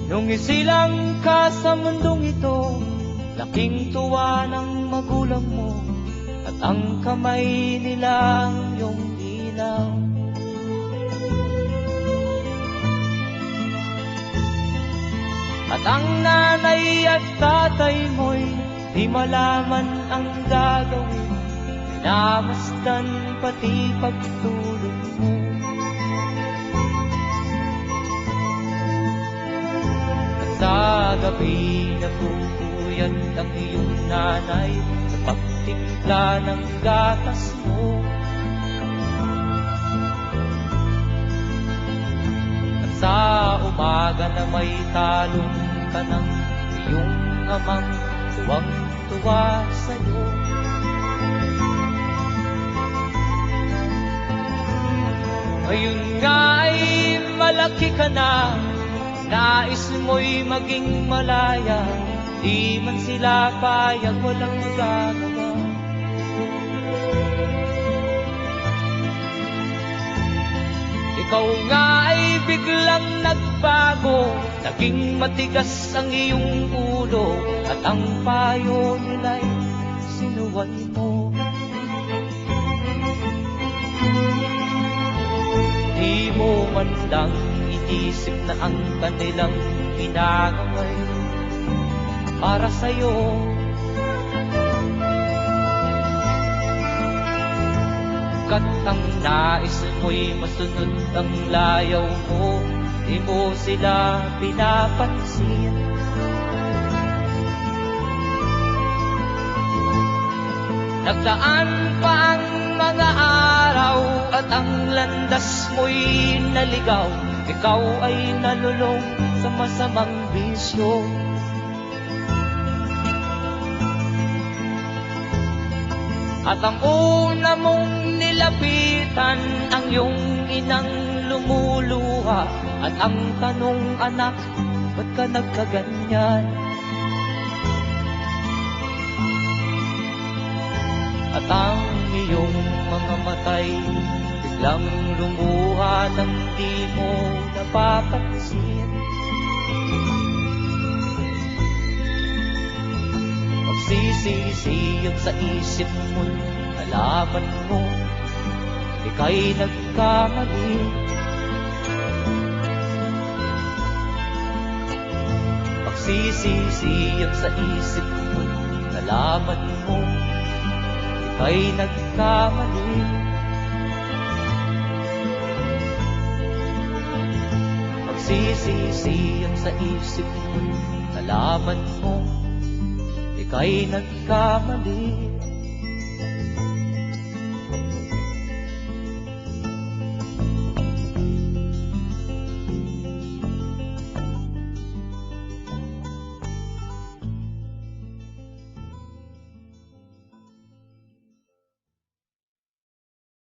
Nung isilang ka sa mundong ito, laking tuwa ng magulang mo, at ang kamay nila ang iyong ilaw. At ang nanay at tatay mo'y di malaman ang gagawin, minamasdan pati pagtulog mo. At sa gabi nagpupuyat ang iyong nanay sa pagtimpla ng gatas mo. At sa umaga na may talong ka ng iyong amang tuwang-tuwa sa'yo. Ngayon nga ay malaki ka na, nais mo'y maging malaya, di man sila payag, walang magagawa. Ikaw nga ay biglang nagbago, naging matigas ang iyong ulo, at ang payo nila'y sinuway mo. Di mo man lang inisip na ang kanilang ginagawa'y para sa'yo. Kat ang nais mo'y masunod ang layaw mo, di mo sila pinapansin. Nagdaan pa ang mga araw at ang landas mo'y naligaw, ikaw ay nalulong sa masamang bisyo. At ang una mong nilapitan ang iyong inang lumuluha, at ang tanong, anak, ba't ka nagkaganyan? At ang iyong mga matay biglang lumuha nang di mo napapansin. Magsisisiyag sa isip mo, nalaman mo ika'y nagkamali. Magsisisiyag sa isip mo, nalaman mo ika'y nagkamali. Magsisisiyag sa isip mo, nalaman mo ika'y nagkamali.